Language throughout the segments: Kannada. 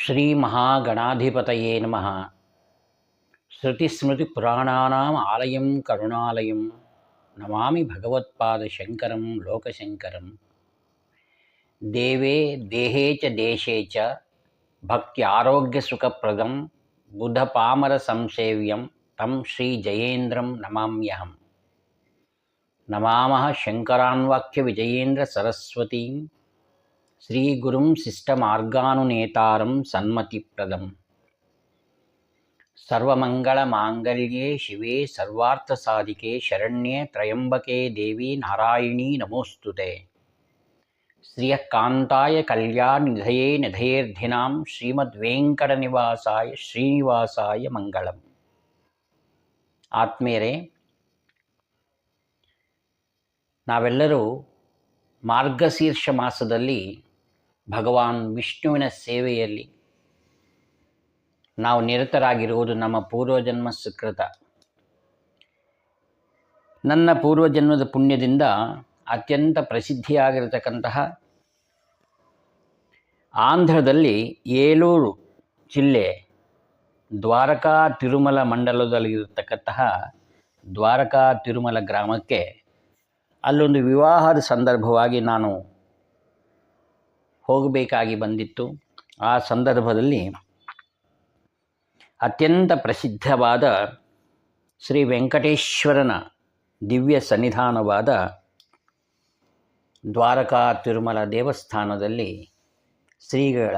ಶ್ರೀ ಮಹಾಗಣಾಧಿಪತಯೇ ನಮಃ. ಶ್ರುತಿಸ್ಮೃತಿಪುರಾಣಾನಾಂ ಆಲಯಂ ಕರುಣಾಲಯಂ ನಮಾಮಿ ಭಗವತ್ಪಾದಶಂಕರಂ ಲೋಕಶಂಕರಂ. ದೇವೇ ದೇಹೇ ಚ ದೇಶೇ ಚ ಭಕ್ತ್ಯಾರೋಗ್ಯಸುಖಪ್ರದಂ ಬುಧಪಾಮರ ಸಂಸೇವ್ಯಂ ತಂ ಶ್ರೀ ಜಯೇಂದ್ರಂ ನಮಾಮ್ಯಹಂ. ನಮಾಮಃ ಶಂಕರಾನ್ವಾಕ್ಯ ವಿಜಯೇಂದ್ರ ಸರಸ್ವತೀಂ ಶ್ರೀಗುರುಂ ಶಿಷ್ಟಮಾರ್ಗಾನುನೇತಾರಂ ಸನ್ಮತಿಪ್ರದಂ. ಸರ್ವಮಂಗಳಮಾಂಗಲ್ಯೇ ಶಿವೆ ಸರ್ವಾರ್ಥಸಾಧಿಕೆ ಶರಣ್ಯೇ ತ್ರಯಂಬಕೆ ದೇವಿ ನಾರಾಯಣೀ ನಮೋಸ್ತುತೆ. ಶ್ರಿಯಃ ಕಾಂತಾಯ ಕಲ್ಯಾಣನಿಧಯೇ ನಿಧಯೇರ್ಧಿನಾಂ ಶ್ರೀಮದ್ವೆಂಕಟನಿವಾಸಾಯ ಶ್ರೀನಿವಾಸಾಯ ಮಂಗಳಂ. ಆತ್ಮೀಯರೇ, ನಾವೆಲ್ಲರೂ ಮಾರ್ಗಶೀರ್ಷ ಮಾಸದಲ್ಲಿ ಭಗವಾನ್ ವಿಷ್ಣುವಿನ ಸೇವೆಯಲ್ಲಿ ನಾವು ನಿರತರಾಗಿರುವುದು ನಮ್ಮ ಪೂರ್ವಜನ್ಮ ಸುಕೃತ. ನನ್ನ ಪೂರ್ವಜನ್ಮದ ಪುಣ್ಯದಿಂದ ಅತ್ಯಂತ ಪ್ರಸಿದ್ಧಿಯಾಗಿರತಕ್ಕಂತಹ ಆಂಧ್ರದಲ್ಲಿ ಏಲೂರು ಜಿಲ್ಲೆ ದ್ವಾರಕಾ ತಿರುಮಲ ಮಂಡಲದಲ್ಲಿರತಕ್ಕಂತಹ ದ್ವಾರಕಾ ತಿರುಮಲ ಗ್ರಾಮಕ್ಕೆ ಅಲ್ಲೊಂದು ವಿವಾಹದ ಸಂದರ್ಭವಾಗಿ ನಾನು ಹೋಗಬೇಕಾಗಿ ಬಂದಿತ್ತು. ಆ ಸಂದರ್ಭದಲ್ಲಿ ಅತ್ಯಂತ ಪ್ರಸಿದ್ಧವಾದ ಶ್ರೀ ವೆಂಕಟೇಶ್ವರನ ದಿವ್ಯ ಸನ್ನಿಧಾನವಾದ ದ್ವಾರಕಾ ತಿರುಮಲ ದೇವಸ್ಥಾನದಲ್ಲಿ ಶ್ರೀಗಳ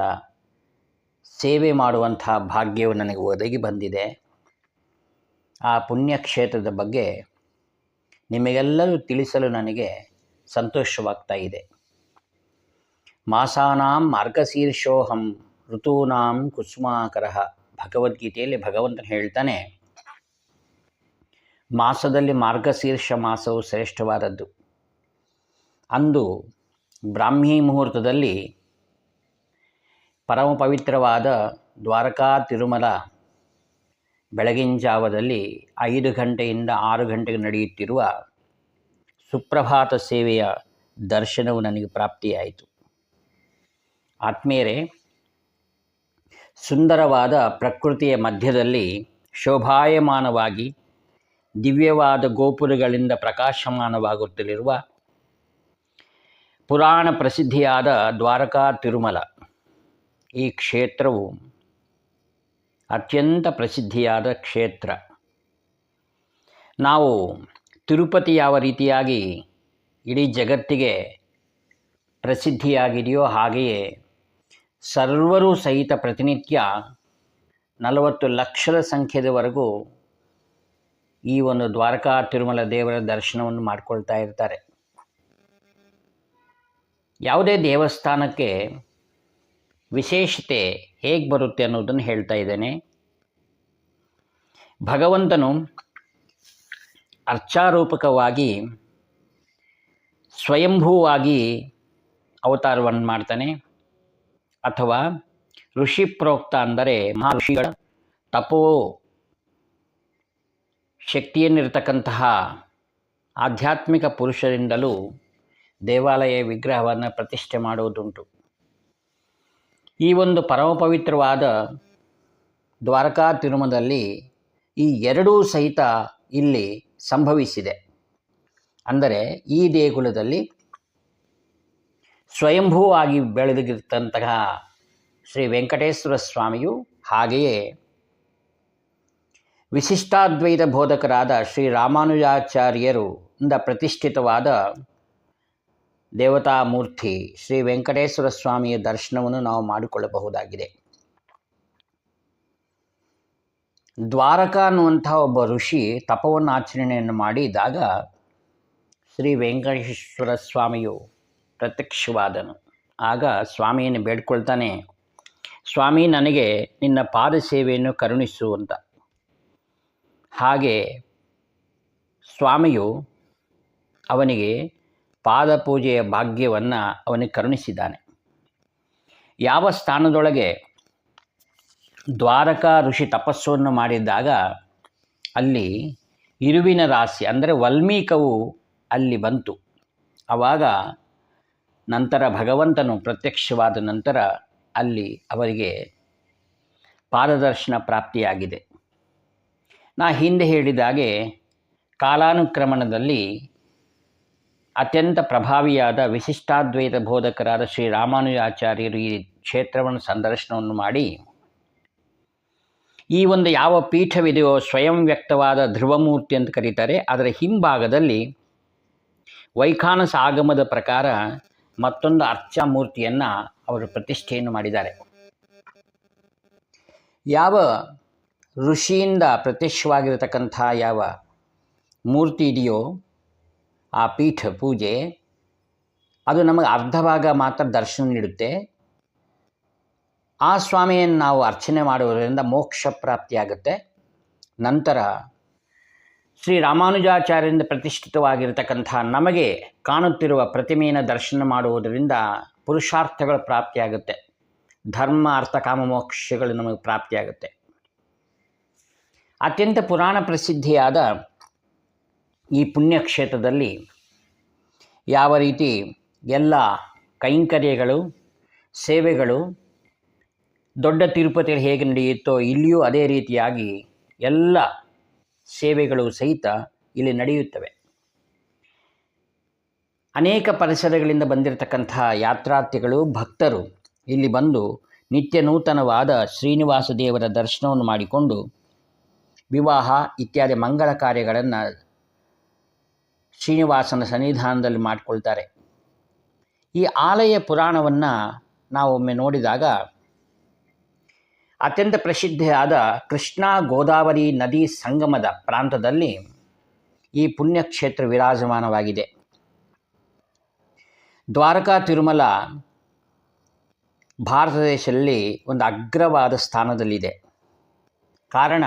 ಸೇವೆ ಮಾಡುವಂಥ ಭಾಗ್ಯವು ನನಗೆ ಒದಗಿ ಬಂದಿದೆ. ಆ ಪುಣ್ಯಕ್ಷೇತ್ರದ ಬಗ್ಗೆ ನಿಮಗೆಲ್ಲರೂ ತಿಳಿಸಲು ನನಗೆ ಸಂತೋಷವಾಗ್ತಾ ಇದೆ. ಮಾಸಾನಾಂ ಮಾರ್ಗಶೀರ್ಷೋಹಂ ಋತೂನಾಂ ಕುಸುಮಾಕರಃ. ಭಗವದ್ಗೀತೆಯಲ್ಲಿ ಭಗವಂತನು ಹೇಳ್ತಾನೆ, ಮಾಸದಲ್ಲಿ ಮಾರ್ಗಶೀರ್ಷ ಮಾಸವು ಶ್ರೇಷ್ಠವಾದದ್ದು. ಅಂದು ಬ್ರಾಹ್ಮೀ ಮುಹೂರ್ತದಲ್ಲಿ ಪರಮ ಪವಿತ್ರವಾದ ದ್ವಾರಕಾ ತಿರುಮಲ ಬೆಳಗಿನ ಜಾವದಲ್ಲಿ 5 ಗಂಟೆಯಿಂದ 6 ಗಂಟೆಗೆ ನಡೆಯುತ್ತಿರುವ ಸುಪ್ರಭಾತ ಸೇವೆಯ ದರ್ಶನವು ನನಗೆ ಪ್ರಾಪ್ತಿಯಾಯಿತು. ಆತ್ಮೀಯರೇ, ಸುಂದರವಾದ ಪ್ರಕೃತಿಯ ಮಧ್ಯದಲ್ಲಿ ಶೋಭಾಯಮಾನವಾಗಿ ದಿವ್ಯವಾದ ಗೋಪುರಗಳಿಂದ ಪ್ರಕಾಶಮಾನವಾಗುತ್ತಲಿರುವ ಪುರಾಣ ಪ್ರಸಿದ್ಧಿಯಾದ ದ್ವಾರಕಾ ತಿರುಮಲ ಈ ಕ್ಷೇತ್ರವು ಅತ್ಯಂತ ಪ್ರಸಿದ್ಧಿಯಾದ ಕ್ಷೇತ್ರ. ನಾವು ತಿರುಪತಿ ಯಾವ ರೀತಿಯಾಗಿ ಇಡೀ ಜಗತ್ತಿಗೆ ಪ್ರಸಿದ್ಧಿಯಾಗಿದೆಯೋ ಹಾಗೆಯೇ ಸರ್ವರೂ ಸಹಿತ ಪ್ರತಿನಿತ್ಯ 40 ಲಕ್ಷದ ಸಂಖ್ಯೆಯವರೆಗೂ ಈ ಒಂದು ದ್ವಾರಕಾ ತಿರುಮಲ ದೇವರ ದರ್ಶನವನ್ನು ಮಾಡಿಕೊಳ್ತಾ ಇರ್ತಾರೆ. ಯಾವುದೇ ದೇವಸ್ಥಾನಕ್ಕೆ ವಿಶೇಷತೆ ಹೇಗೆ ಬರುತ್ತೆ ಅನ್ನೋದನ್ನು ಹೇಳ್ತಾ ಇದ್ದೇನೆ. ಭಗವಂತನು ಅರ್ಚಾರೂಪಕವಾಗಿ ಸ್ವಯಂಭೂವಾಗಿ ಅವತಾರವನ್ನು ಮಾಡ್ತಾನೆ, ಅಥವಾ ಋಷಿ ಪ್ರೋಕ್ತ ಅಂದರೆ ಮಹರ್ಷಿಗಳ ತಪೋ ಶಕ್ತಿಯನ್ನಿರತಕ್ಕಂತಹ ಆಧ್ಯಾತ್ಮಿಕ ಪುರುಷರಿಂದಲೂ ದೇವಾಲಯ ವಿಗ್ರಹವನ್ನು ಪ್ರತಿಷ್ಠೆ ಮಾಡುವುದುಂಟು. ಈ ಒಂದು ಪರಮ ಪವಿತ್ರವಾದ ದ್ವಾರಕಾ ತಿರುಮಲದಲ್ಲಿ ಈ ಎರಡೂ ಸಹಿತ ಇಲ್ಲಿ ಸಂಭವಿಸಿದೆ. ಅಂದರೆ ಈ ದೇಗುಲದಲ್ಲಿ ಸ್ವಯಂಭೂವಾಗಿ ಬೆಳೆದಿರ್ತಂತಹ ಶ್ರೀ ವೆಂಕಟೇಶ್ವರ ಸ್ವಾಮಿಯು, ಹಾಗೆಯೇ ವಿಶಿಷ್ಟಾದ್ವೈತ ಬೋಧಕರಾದ ಶ್ರೀ ರಾಮಾನುಜಾಚಾರ್ಯರು ಇಂದ ಪ್ರತಿಷ್ಠಿತವಾದ ದೇವತಾಮೂರ್ತಿ ಶ್ರೀ ವೆಂಕಟೇಶ್ವರ ಸ್ವಾಮಿಯ ದರ್ಶನವನ್ನು ನಾವು ಮಾಡಿಕೊಳ್ಳಬಹುದಾಗಿದೆ. ದ್ವಾರಕ ಅನ್ನುವಂಥ ಒಬ್ಬ ಋಷಿ ತಪವನ್ನು ಆಚರಣೆಯನ್ನು ಮಾಡಿದಾಗ ಶ್ರೀ ವೆಂಕಟೇಶ್ವರ ಸ್ವಾಮಿಯು ಪ್ರತ್ಯಕ್ಷವಾದನು. ಆಗ ಸ್ವಾಮಿಯನ್ನು ಬೇಡ್ಕೊಳ್ತಾನೆ, ಸ್ವಾಮಿ, ನನಗೆ ನಿನ್ನ ಪಾದ ಸೇವೆಯನ್ನು ಕರುಣಿಸು ಅಂತ. ಹಾಗೆ ಸ್ವಾಮಿಯು ಅವನಿಗೆ ಪಾದ ಪೂಜೆಯ ಭಾಗ್ಯವನ್ನು ಅವನಿಗೆ ಕರುಣಿಸಿದ್ದಾನೆ. ಯಾವ ಸ್ಥಾನದೊಳಗೆ ದ್ವಾರಕಾ ಋಷಿ ತಪಸ್ಸನ್ನು ಮಾಡಿದ್ದಾಗ ಅಲ್ಲಿ ಇರುವಿನ ರಾಶಿ ಅಂದರೆ ವಾಲ್ಮೀಕವು ಅಲ್ಲಿ ಬಂತು. ಆವಾಗ ನಂತರ ಭಗವಂತನು ಪ್ರತ್ಯಕ್ಷವಾದ ನಂತರ ಅಲ್ಲಿ ಅವರಿಗೆ ಪಾದದರ್ಶನ ಪ್ರಾಪ್ತಿಯಾಗಿದೆ. ನಾ ಹಿಂದೆ ಹೇಳಿದಾಗೆ ಕಾಲಾನುಕ್ರಮಣದಲ್ಲಿ ಅತ್ಯಂತ ಪ್ರಭಾವಿಯಾದ ವಿಶಿಷ್ಟಾದ್ವೈತ ಬೋಧಕರಾದ ಶ್ರೀ ರಾಮಾನುಜಾಚಾರ್ಯರು ಈ ಕ್ಷೇತ್ರವನ್ನು ಸಂದರ್ಶನವನ್ನು ಮಾಡಿ ಈ ಒಂದು ಯಾವ ಪೀಠವಿದೆಯೋ ಸ್ವಯಂ ವ್ಯಕ್ತವಾದ ಧ್ರುವಮೂರ್ತಿ ಅಂತ ಕರೀತಾರೆ, ಅದರ ಹಿಂಭಾಗದಲ್ಲಿ ವೈಖಾನಸ ಆಗಮದ ಪ್ರಕಾರ ಮತ್ತೊಂದು ಅರ್ಚಾಮೂರ್ತಿಯನ್ನು ಅವರು ಪ್ರತಿಷ್ಠೆಯನ್ನು ಮಾಡಿದ್ದಾರೆ. ಯಾವ ಋಷಿಯಿಂದ ಪ್ರತ್ಯಕ್ಷವಾಗಿರತಕ್ಕಂಥ ಯಾವ ಮೂರ್ತಿ ಇದೆಯೋ ಆ ಪೀಠ ಪೂಜೆ ಅದು ನಮಗೆ ಅರ್ಧ ಭಾಗ ಮಾತ್ರ ದರ್ಶನ ನೀಡುತ್ತೆ. ಆ ಸ್ವಾಮಿಯನ್ನು ನಾವು ಅರ್ಚನೆ ಮಾಡುವುದರಿಂದ ಮೋಕ್ಷ ಪ್ರಾಪ್ತಿಯಾಗುತ್ತೆ. ನಂತರ ಶ್ರೀ ರಾಮಾನುಜಾಚಾರ್ಯರಿಂದ ಪ್ರತಿಷ್ಠಿತವಾಗಿರತಕ್ಕಂಥ ನಮಗೆ ಕಾಣುತ್ತಿರುವ ಪ್ರತಿಮೆಯನ್ನು ದರ್ಶನ ಮಾಡುವುದರಿಂದ ಪುರುಷಾರ್ಥಗಳ ಪ್ರಾಪ್ತಿಯಾಗುತ್ತೆ. ಧರ್ಮ ಅರ್ಥ ಕಾಮ ಮೋಕ್ಷಗಳು ನಮಗೆ ಪ್ರಾಪ್ತಿಯಾಗುತ್ತೆ. ಅತ್ಯಂತ ಪುರಾಣ ಪ್ರಸಿದ್ಧಿಯಾದ ಈ ಪುಣ್ಯಕ್ಷೇತ್ರದಲ್ಲಿ ಯಾವ ರೀತಿ ಎಲ್ಲ ಕೈಂಕರ್ಯಗಳು ಸೇವೆಗಳು ದೊಡ್ಡ ತಿರುಪತಿಯಲ್ಲಿ ಹೇಗೆ ನಡೆಯುತ್ತೋ ಇಲ್ಲಿಯೂ ಅದೇ ರೀತಿಯಾಗಿ ಎಲ್ಲ ಸೇವೆಗಳು ಸಹಿತ ಇಲ್ಲಿ ನಡೆಯುತ್ತವೆ. ಅನೇಕ ಪರಿಸರಗಳಿಂದ ಬಂದಿರತಕ್ಕಂಥ ಯಾತ್ರಾರ್ಥಿಗಳು ಭಕ್ತರು ಇಲ್ಲಿ ಬಂದು ನಿತ್ಯ ನೂತನವಾದ ಶ್ರೀನಿವಾಸ ದೇವರ ದರ್ಶನವನ್ನು ಮಾಡಿಕೊಂಡು ವಿವಾಹ ಇತ್ಯಾದಿ ಮಂಗಳ ಕಾರ್ಯಗಳನ್ನು ಶ್ರೀನಿವಾಸನ ಸನ್ನಿಧಾನದಲ್ಲಿ ಮಾಡಿಕೊಳ್ತಾರೆ. ಈ ಆಲಯ ಪುರಾಣವನ್ನು ನಾವು ಒಮ್ಮೆ ನೋಡಿದಾಗ ಅತ್ಯಂತ ಪ್ರಸಿದ್ಧಿಯಾದ ಕೃಷ್ಣಾ ಗೋದಾವರಿ ನದಿ ಸಂಗಮದ ಪ್ರಾಂತದಲ್ಲಿ ಈ ಪುಣ್ಯಕ್ಷೇತ್ರ ವಿರಾಜಮಾನವಾಗಿದೆ. ದ್ವಾರಕಾ ತಿರುಮಲ ಭಾರತ ದೇಶದಲ್ಲಿ ಒಂದು ಅಗ್ರವಾದ ಸ್ಥಾನದಲ್ಲಿದೆ. ಕಾರಣ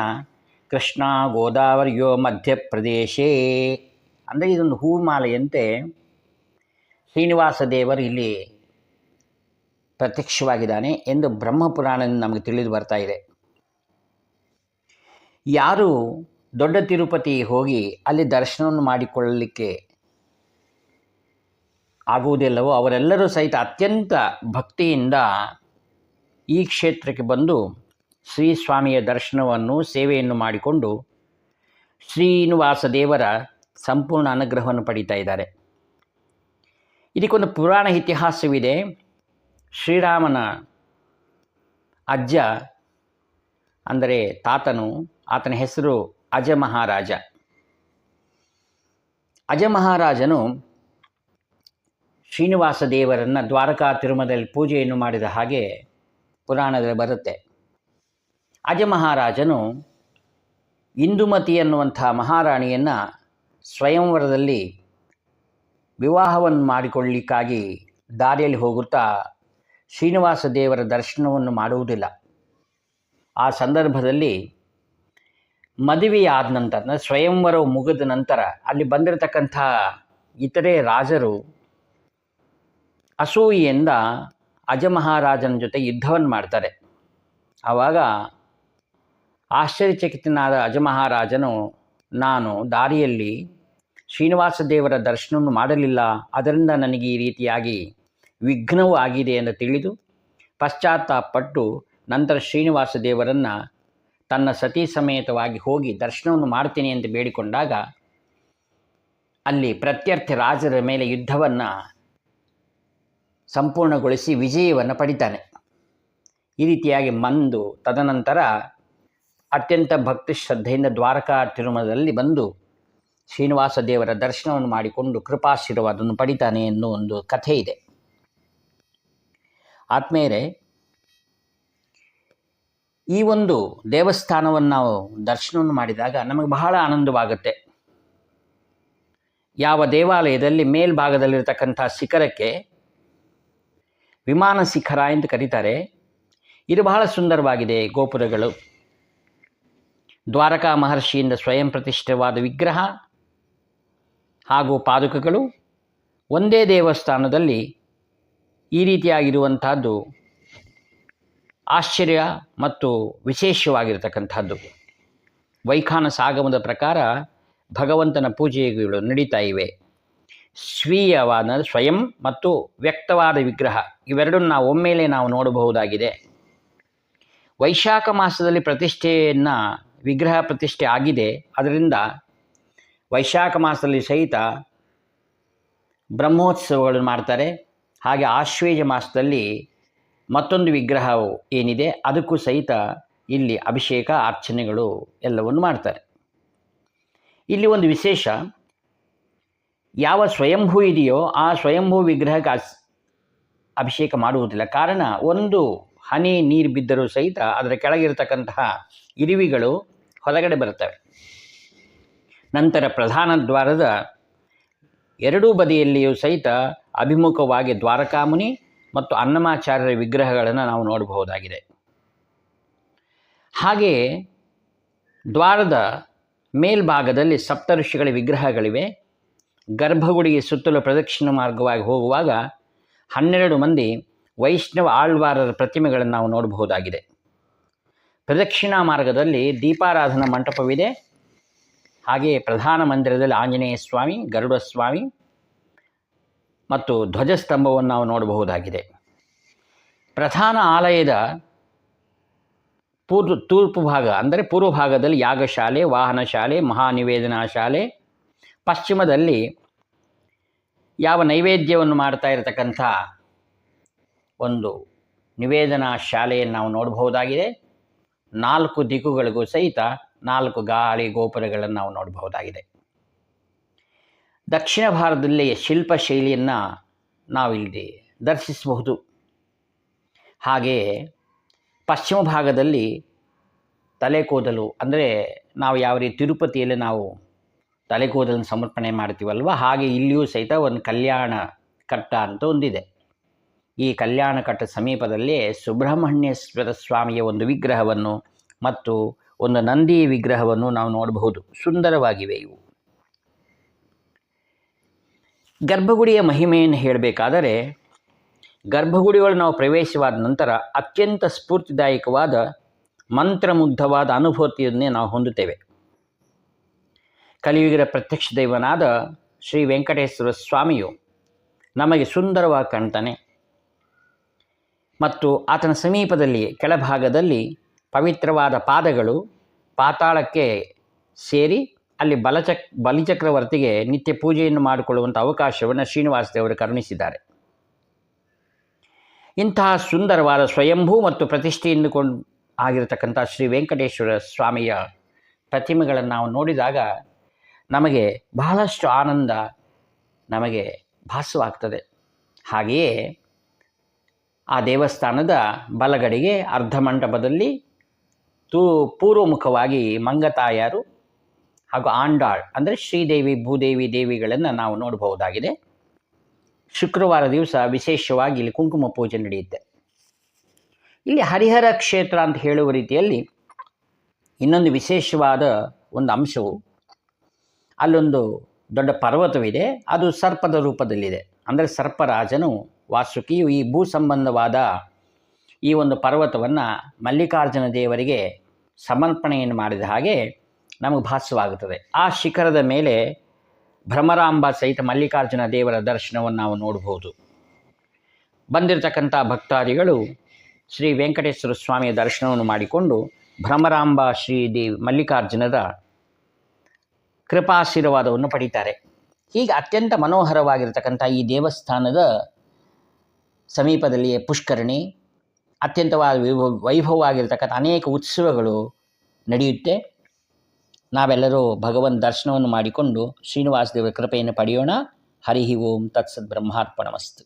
ಕೃಷ್ಣಾ ಗೋದಾವರಿಯೋ ಮಧ್ಯಪ್ರದೇಶೇ ಅಂದರೆ ಇದೊಂದು ಹೂಮಾಲೆಯಂತೆ ಶ್ರೀನಿವಾಸ ದೇವರು ಇಲ್ಲಿ ಪ್ರತ್ಯಕ್ಷವಾಗಿದ್ದಾನೆ ಎಂದು ಬ್ರಹ್ಮಪುರಾಣದಿಂದ ನಮಗೆ ತಿಳಿದು ಬರ್ತಾ ಇದೆ. ಯಾರು ದೊಡ್ಡ ತಿರುಪತಿ ಹೋಗಿ ಅಲ್ಲಿ ದರ್ಶನವನ್ನು ಮಾಡಿಕೊಳ್ಳಲಿಕ್ಕೆ ಆಗುವುದಿಲ್ಲವೋ ಅವರೆಲ್ಲರೂ ಸಹಿತ ಅತ್ಯಂತ ಭಕ್ತಿಯಿಂದ ಈ ಕ್ಷೇತ್ರಕ್ಕೆ ಬಂದು ಶ್ರೀ ಸ್ವಾಮಿಯ ದರ್ಶನವನ್ನು ಸೇವೆಯನ್ನು ಮಾಡಿಕೊಂಡು ಶ್ರೀನಿವಾಸ ದೇವರ ಸಂಪೂರ್ಣ ಅನುಗ್ರಹವನ್ನು ಪಡೀತಾ ಇದ್ದಾರೆ. ಇದಕ್ಕೊಂದು ಪುರಾಣ ಇತಿಹಾಸವಿದೆ. ಶ್ರೀರಾಮನ ಅಜ್ಜ ಅಂದರೆ ತಾತನು, ಆತನ ಹೆಸರು ಅಜ ಮಹಾರಾಜ. ಅಜ ಮಹಾರಾಜನು ಶ್ರೀನಿವಾಸ ದೇವರನ್ನು ದ್ವಾರಕಾ ತಿರುಮಲದಲ್ಲಿ ಪೂಜೆಯನ್ನು ಮಾಡಿದ ಹಾಗೆ ಪುರಾಣದಲ್ಲಿ ಬರುತ್ತೆ. ಅಜ ಮಹಾರಾಜನು ಇಂದುಮತಿ ಎನ್ನುವಂಥ ಮಹಾರಾಣಿಯನ್ನು ಸ್ವಯಂವರದಲ್ಲಿ ವಿವಾಹವನ್ನು ಮಾಡಿಕೊಳ್ಳಲಿಕ್ಕಾಗಿ ದಾರಿಯಲ್ಲಿ ಹೋಗುತ್ತಾ ಶ್ರೀನಿವಾಸ ದೇವರ ದರ್ಶನವನ್ನು ಮಾಡುವುದಿಲ್ಲ. ಆ ಸಂದರ್ಭದಲ್ಲಿ ಮದುವೆಯಾದ ನಂತರ ಸ್ವಯಂವರವು ಮುಗಿದ ನಂತರ ಅಲ್ಲಿ ಬಂದಿರತಕ್ಕಂಥ ಇತರೆ ರಾಜರು ಅಸೂಯೆಯಿಂದ ಅಜ ಮಹಾರಾಜನ ಜೊತೆ ಯುದ್ಧವನ್ನು ಮಾಡ್ತಾರೆ. ಆವಾಗ ಆಶ್ಚರ್ಯಚಕಿತನಾದ ಅಜ ಮಹಾರಾಜನು ನಾನು ದಾರಿಯಲ್ಲಿ ಶ್ರೀನಿವಾಸ ದೇವರ ದರ್ಶನವನ್ನು ಮಾಡಲಿಲ್ಲ, ಅದರಿಂದ ನನಗೆ ಈ ರೀತಿಯಾಗಿ ವಿಘ್ನವೂ ಆಗಿದೆ ಎಂದು ತಿಳಿದು ಪಶ್ಚಾತ್ತಾಪಪಟ್ಟು ನಂತರ ಶ್ರೀನಿವಾಸ ದೇವರನ್ನು ತನ್ನ ಸತಿ ಸಮೇತವಾಗಿ ಹೋಗಿ ದರ್ಶನವನ್ನು ಮಾಡ್ತೀನಿ ಅಂತ ಬೇಡಿಕೊಂಡಾಗ ಅಲ್ಲಿ ಪ್ರತ್ಯರ್ಥಿ ರಾಜರ ಮೇಲೆ ಯುದ್ಧವನ್ನು ಸಂಪೂರ್ಣಗೊಳಿಸಿ ವಿಜಯವನ್ನು ಪಡಿತಾನೆ. ಈ ರೀತಿಯಾಗಿ ಮಂದು ತದನಂತರ ಅತ್ಯಂತ ಭಕ್ತಿ ಶ್ರದ್ಧೆಯಿಂದ ದ್ವಾರಕಾ ತಿರುಮಲದಲ್ಲಿ ಬಂದು ಶ್ರೀನಿವಾಸ ದೇವರ ದರ್ಶನವನ್ನು ಮಾಡಿಕೊಂಡು ಕೃಪಾಶೀರ್ವಾದವನ್ನು ಪಡಿತಾನೆ ಎನ್ನುವ ಒಂದು ಕಥೆ ಇದೆ. ಆದ್ಮೇಲೆ ಈ ಒಂದು ದೇವಸ್ಥಾನವನ್ನು ನಾವು ದರ್ಶನವನ್ನು ಮಾಡಿದಾಗ ನಮಗೆ ಬಹಳ ಆನಂದವಾಗುತ್ತೆ. ಯಾವ ದೇವಾಲಯದಲ್ಲಿ ಮೇಲ್ಭಾಗದಲ್ಲಿರತಕ್ಕಂಥ ಶಿಖರಕ್ಕೆ ವಿಮಾನ ಶಿಖರ ಎಂದು ಕರೀತಾರೆ. ಇದು ಬಹಳ ಸುಂದರವಾಗಿದೆ. ಗೋಪುರಗಳು, ದ್ವಾರಕಾ ಮಹರ್ಷಿಯಿಂದ ಸ್ವಯಂ ಪ್ರತಿಷ್ಠಿತವಾದ ವಿಗ್ರಹ ಹಾಗೂ ಪಾದುಕಗಳು ಒಂದೇ ದೇವಸ್ಥಾನದಲ್ಲಿ ಈ ರೀತಿಯಾಗಿರುವಂತಹದ್ದು ಆಶ್ಚರ್ಯ ಮತ್ತು ವಿಶೇಷವಾಗಿರತಕ್ಕಂಥದ್ದು. ವೈಖಾನಸ ಆಗಮದ ಪ್ರಕಾರ ಭಗವಂತನ ಪೂಜೆಗಳು ನಡೀತಾ ಇವೆ. ಸ್ವೀಯವಾದ ಸ್ವಯಂ ಮತ್ತು ವ್ಯಕ್ತವಾದ ವಿಗ್ರಹ ಇವೆರಡನ್ನು ನಾವು ಒಮ್ಮೆಲೆ ನಾವು ನೋಡಬಹುದಾಗಿದೆ. ವೈಶಾಖ ಮಾಸದಲ್ಲಿ ವಿಗ್ರಹ ಪ್ರತಿಷ್ಠೆ ಆಗಿದೆ. ಅದರಿಂದ ವೈಶಾಖ ಮಾಸದಲ್ಲಿ ಸಹಿತ ಬ್ರಹ್ಮೋತ್ಸವಗಳನ್ನು ಮಾಡ್ತಾರೆ. ಹಾಗೆ ಆಶ್ವೇಜ ಮಾಸದಲ್ಲಿ ಮತ್ತೊಂದು ವಿಗ್ರಹವು ಏನಿದೆ ಅದಕ್ಕೂ ಸಹಿತ ಇಲ್ಲಿ ಅಭಿಷೇಕ ಅರ್ಚನೆಗಳು ಎಲ್ಲವನ್ನು ಮಾಡ್ತಾರೆ. ಇಲ್ಲಿ ಒಂದು ವಿಶೇಷ, ಯಾವ ಸ್ವಯಂಭೂ ಇದೆಯೋ ಆ ಸ್ವಯಂಭೂ ವಿಗ್ರಹಕ್ಕೆ ಅಭಿಷೇಕ ಮಾಡುವುದಿಲ್ಲ. ಕಾರಣ, ಒಂದು ಹನಿ ನೀರು ಬಿದ್ದರೂ ಸಹಿತ ಅದರ ಕೆಳಗಿರತಕ್ಕಂತಹ ಇರುವಿಗಳು ಹೊರಗಡೆ ಬರ್ತವೆ. ನಂತರ ಪ್ರಧಾನ ದ್ವಾರದ ಎರಡೂ ಬದಿಯಲ್ಲಿಯೂ ಸಹಿತ ಅಭಿಮುಖವಾಗಿ ದ್ವಾರಕಾಮುನಿ ಮತ್ತು ಅನ್ನಮಾಚಾರ್ಯರ ವಿಗ್ರಹಗಳನ್ನು ನಾವು ನೋಡಬಹುದಾಗಿದೆ. ಹಾಗೆಯೇ ದ್ವಾರದ ಮೇಲ್ಭಾಗದಲ್ಲಿ ಸಪ್ತಋಷಿಗಳ ವಿಗ್ರಹಗಳಿವೆ. ಗರ್ಭಗುಡಿಗೆ ಸುತ್ತಲೂ ಪ್ರದಕ್ಷಿಣ ಮಾರ್ಗವಾಗಿ ಹೋಗುವಾಗ 12 ಮಂದಿ ವೈಷ್ಣವ ಆಳ್ವಾರರ ಪ್ರತಿಮೆಗಳನ್ನು ನಾವು ನೋಡಬಹುದಾಗಿದೆ. ಪ್ರದಕ್ಷಿಣಾ ಮಾರ್ಗದಲ್ಲಿ ದೀಪಾರಾಧನಾ ಮಂಟಪವಿದೆ. ಹಾಗೆಯೇ ಪ್ರಧಾನ ಮಂದಿರದಲ್ಲಿ ಆಂಜನೇಯ ಸ್ವಾಮಿ, ಗರುಡ ಸ್ವಾಮಿ ಮತ್ತು ಧ್ವಜಸ್ತಂಭವನ್ನು ನಾವು ನೋಡಬಹುದಾಗಿದೆ. ಪ್ರಧಾನ ಆಲಯದ ತೂರ್ಪು ಭಾಗ ಅಂದರೆ ಪೂರ್ವ ಭಾಗದಲ್ಲಿ ಯಾಗಶಾಲೆ, ವಾಹನ ಶಾಲೆ, ಮಹಾನಿವೇದನಾ ಶಾಲೆ, ಪಶ್ಚಿಮದಲ್ಲಿ ಯಾವ ನೈವೇದ್ಯವನ್ನು ಮಾಡ್ತಾ ಇರತಕ್ಕಂಥ ಒಂದು ನಿವೇದನಾ ಶಾಲೆಯನ್ನು ನಾವು ನೋಡಬಹುದಾಗಿದೆ. 4 ದಿಕ್ಕುಗಳಿಗೂ ಸಹಿತ 4 ಗಾಳಿ ಗೋಪುರಗಳನ್ನು ನಾವು ನೋಡಬಹುದಾಗಿದೆ. ದಕ್ಷಿಣ ಭಾರತದಲ್ಲಿ ಶಿಲ್ಪ ಶೈಲಿಯನ್ನು ನಾವಿಲ್ಲಿ ದರ್ಶಿಸಬಹುದು. ಹಾಗೆಯೇ ಪಶ್ಚಿಮ ಭಾಗದಲ್ಲಿ ತಲೆಕೂದಲು, ಅಂದರೆ ನಾವು ಯಾವ ರೀತಿ ತಿರುಪತಿಯಲ್ಲಿ ನಾವು ತಲೆಕೂದಲನ್ನು ಸಮರ್ಪಣೆ ಮಾಡ್ತೀವಲ್ವ, ಹಾಗೆ ಇಲ್ಲಿಯೂ ಸಹಿತ ಒಂದು ಕಲ್ಯಾಣ ಕಟ್ಟ ಅಂತ ಒಂದಿದೆ. ಈ ಕಲ್ಯಾಣ ಕಟ್ಟ ಸಮೀಪದಲ್ಲೇ ಸುಬ್ರಹ್ಮಣ್ಯೇಶ್ವರ ಸ್ವಾಮಿಯ ಒಂದು ವಿಗ್ರಹವನ್ನು ಮತ್ತು ಒಂದು ನಂದಿ ವಿಗ್ರಹವನ್ನು ನಾವು ನೋಡಬಹುದು. ಸುಂದರವಾಗಿವೆ ಇವು. ಗರ್ಭಗುಡಿಯ ಮಹಿಮೆಯನ್ನು ಹೇಳಬೇಕಾದರೆ, ಗರ್ಭಗುಡಿಗಳು ನಾವು ಪ್ರವೇಶವಾದ ನಂತರ ಅತ್ಯಂತ ಸ್ಫೂರ್ತಿದಾಯಕವಾದ ಮಂತ್ರಮುಗ್ಧವಾದ ಅನುಭೂತಿಯನ್ನೇ ನಾವು ಹೊಂದುತ್ತೇವೆ. ಕಲಿಯುಗದ ಪ್ರತ್ಯಕ್ಷ ದೈವನಾದ ಶ್ರೀ ವೆಂಕಟೇಶ್ವರ ಸ್ವಾಮಿಯು ನಮಗೆ ಸುಂದರವಾಗಿ ಕಾಣ್ತಾನೆ. ಮತ್ತು ಆತನ ಸಮೀಪದಲ್ಲಿ ಕೆಳಭಾಗದಲ್ಲಿ ಪವಿತ್ರವಾದ ಪಾದಗಳು ಪಾತಾಳಕ್ಕೆ ಸೇರಿ ಅಲ್ಲಿ ಬಲಿಚಕ್ರವರ್ತಿಗೆ ನಿತ್ಯ ಪೂಜೆಯನ್ನು ಮಾಡಿಕೊಳ್ಳುವಂಥ ಅವಕಾಶವನ್ನು ಶ್ರೀನಿವಾಸ ದೇವರು ಕರುಣಿಸಿದ್ದಾರೆ. ಇಂತಹ ಸುಂದರವಾದ ಸ್ವಯಂಭೂ ಮತ್ತು ಪ್ರತಿಷ್ಠೆಯಿಂದ ಆಗಿರತಕ್ಕಂಥ ಶ್ರೀ ವೆಂಕಟೇಶ್ವರ ಸ್ವಾಮಿಯ ಪ್ರತಿಮೆಗಳನ್ನು ನಾವು ನೋಡಿದಾಗ ನಮಗೆ ಬಹಳಷ್ಟು ಆನಂದ ನಮಗೆ ಭಾಸವಾಗ್ತದೆ. ಹಾಗೆಯೇ ಆ ದೇವಸ್ಥಾನದ ಬಲಗಡೆಗೆ ಅರ್ಧ ಮಂಟಪದಲ್ಲಿ ಪೂರ್ವಮುಖವಾಗಿ ಮಂಗತಾಯರು ಹಾಗೂ ಆಂಡಾಳ್ ಅಂದರೆ ಶ್ರೀದೇವಿ ಭೂದೇವಿ ದೇವಿಗಳನ್ನು ನಾವು ನೋಡಬಹುದಾಗಿದೆ. ಶುಕ್ರವಾರ ದಿವಸ ವಿಶೇಷವಾಗಿ ಇಲ್ಲಿ ಕುಂಕುಮ ಪೂಜೆ ನಡೆಯುತ್ತೆ. ಇಲ್ಲಿ ಹರಿಹರ ಕ್ಷೇತ್ರ ಅಂತ ಹೇಳುವ ರೀತಿಯಲ್ಲಿ ಇನ್ನೊಂದು ವಿಶೇಷವಾದ ಒಂದು ಅಂಶವು, ಅಲ್ಲೊಂದು ದೊಡ್ಡ ಪರ್ವತವಿದೆ. ಅದು ಸರ್ಪದ ರೂಪದಲ್ಲಿದೆ. ಅಂದರೆ ಸರ್ಪರಾಜನು ವಾಸುಕಿಯು ಈ ಭೂ ಸಂಬಂಧವಾದ ಈ ಒಂದು ಪರ್ವತವನ್ನು ಮಲ್ಲಿಕಾರ್ಜುನ ದೇವರಿಗೆ ಸಮರ್ಪಣೆಯನ್ನು ಮಾಡಿದ ಹಾಗೆ ನಮಗೆ ಭಾಸವಾಗುತ್ತದೆ. ಆ ಶಿಖರದ ಮೇಲೆ ಭ್ರಮರಾಂಬ ಸಹಿತ ಮಲ್ಲಿಕಾರ್ಜುನ ದೇವರ ದರ್ಶನವನ್ನು ನಾವು ನೋಡಬಹುದು. ಬಂದಿರತಕ್ಕಂಥ ಭಕ್ತಾದಿಗಳು ಶ್ರೀ ವೆಂಕಟೇಶ್ವರ ಸ್ವಾಮಿಯ ದರ್ಶನವನ್ನು ಮಾಡಿಕೊಂಡು ಭ್ರಮರಾಂಬ ಶ್ರೀದೇವಿ ಮಲ್ಲಿಕಾರ್ಜುನರ ಕೃಪಾಶೀರ್ವಾದವನ್ನು ಪಡೀತಾರೆ. ಹೀಗೆ ಅತ್ಯಂತ ಮನೋಹರವಾಗಿರತಕ್ಕಂಥ ಈ ದೇವಸ್ಥಾನದ ಸಮೀಪದಲ್ಲಿಯೇ ಪುಷ್ಕರಣಿ, ಅತ್ಯಂತವಾದ ವೈಭವವಾಗಿರ್ತಕ್ಕಂಥ ಅನೇಕ ಉತ್ಸವಗಳು ನಡೆಯುತ್ತೆ. ನಾವೆಲ್ಲರೂ ಭಗವಂತ ದರ್ಶನವನ್ನು ಮಾಡಿಕೊಂಡು ಶ್ರೀನಿವಾಸ ದೇವರ ಕೃಪೆಯನ್ನು ಪಡೆಯೋಣ. ಹರಿ ಓಂ ತತ್ಸತ್ ಬ್ರಹ್ಮಾರ್ಪಣಮಸ್ತು.